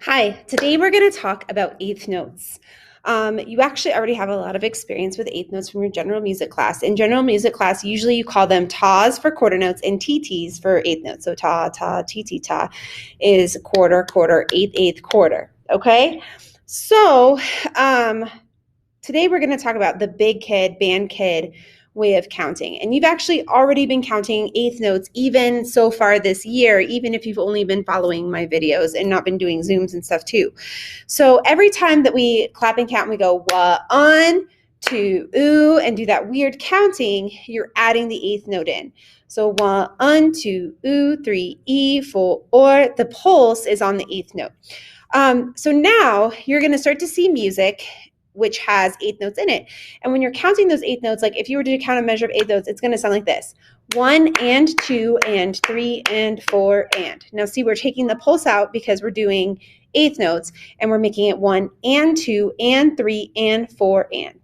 Hi, today we're going to talk about eighth notes. You actually already have a lot of experience with eighth notes from your general music class. In general music class, usually you call them tas for quarter notes and TTs for eighth notes. So ta, ta, TT, ta is quarter, quarter, eighth, eighth, quarter. Okay? So today we're going to talk about the big kid, band kid way of counting. And you've actually already been counting eighth notes even so far this year, even if you've only been following my videos and not been doing Zooms and stuff too. So every time that we clap and count, we go one, two, ooh, and do that weird counting, you're adding the eighth note in. So one, two, ooh, three, E, four, or the pulse is on the eighth note. So now you're going to start to see music which has eighth notes in it. And when you're counting those eighth notes, like if you were to count a measure of eighth notes, it's going to sound like this. 1 and 2 and 3 and 4 and. Now see, we're taking the pulse out because we're doing eighth notes and we're making it 1 and 2 and 3 and 4 and.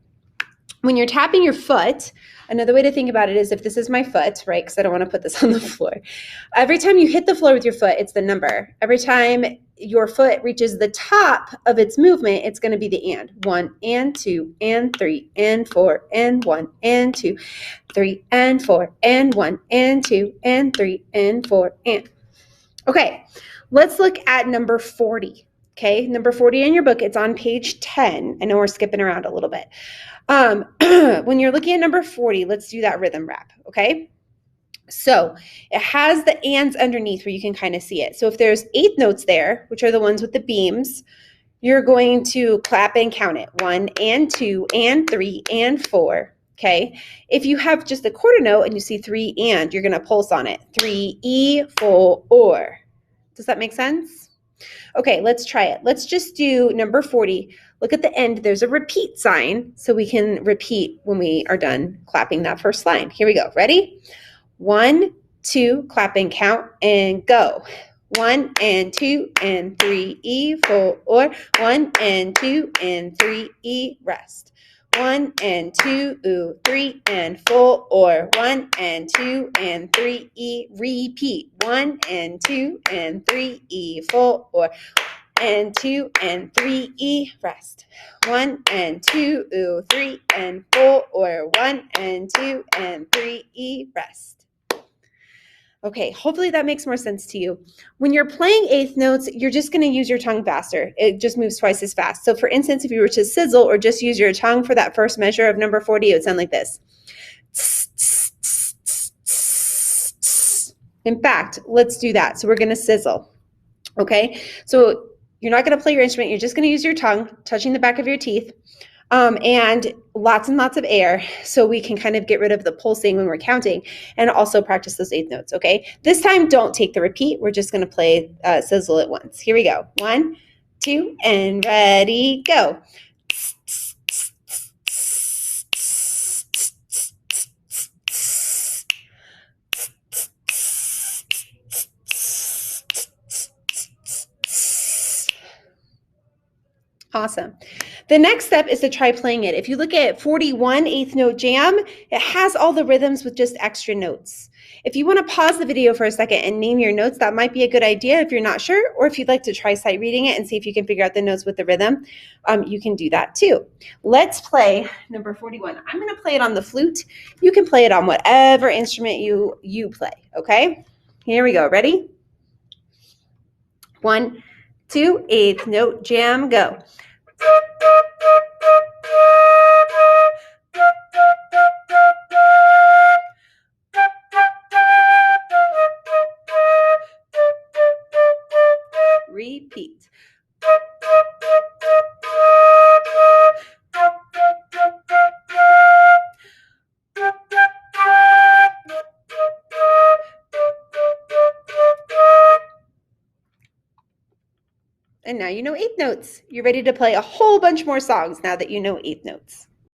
When you're tapping your foot, another way to think about it is if this is my foot, right, because I don't want to put this on the floor. Every time you hit the floor with your foot, it's the number. Every time your foot reaches the top of its movement, it's going to be the and. 1 and 2 and 3 and 4 and 1 and 2, 3 and 4 and 1 and 2 and 3 and 4 and. Okay, let's look at number 40. Okay, number 40 in your book, it's on page 10. I know we're skipping around a little bit. When you're looking at number 40, let's do that rhythm rap, okay? So it has the ands underneath where you can kind of see it. So if there's eighth notes there, which are the ones with the beams, you're going to clap and count it. 1 and 2 and 3 and 4, okay? If you have just a quarter note and you see 3 and, you're going to pulse on it. 3, E, 4, or. Does that make sense? Okay, let's try it. Let's just do number 40. Look at the end. There's a repeat sign, so we can repeat when we are done clapping that first line. Here we go. Ready? 1, 2, clap and count, and go. 1 and 2 and 3, E, 4, or 1 and 2 and 3, E, rest. 1 and 2, ooh, 3 and 4, or 1 and 2 and 3, E, repeat. 1 and 2 and 3, E, 4, or and 2 and 3, E, rest. 1 and 2, ooh, 3 and 4, or 1 and 2 and 3, E, rest. Okay, hopefully that makes more sense to you. When you're playing eighth notes, you're just going to use your tongue faster. It just moves twice as fast. So for instance, if you were to sizzle or just use your tongue for that first measure of number 40, it would sound like this. In fact, let's do that. So we're going to sizzle. Okay, so you're not going to play your instrument. You're just going to use your tongue, touching the back of your teeth. And lots of air so we can kind of get rid of the pulsing when we're counting and also practice those eighth notes, okay? This time, don't take the repeat. We're just going to play sizzle it once. Here we go. 1, 2, and ready, go. Awesome. The next step is to try playing it. If you look at 41 eighth note jam, it has all the rhythms with just extra notes. If you want to pause the video for a second and name your notes, that might be a good idea if you're not sure, or if you'd like to try sight reading it and see if you can figure out the notes with the rhythm, you can do that too. Let's play number 41. I'm going to play it on the flute. You can play it on whatever instrument you play, okay? Here we go. Ready? 1, 2, eighth note jam, go. Repeat. And now you know eighth notes. You're ready to play a whole bunch more songs now that you know eighth notes.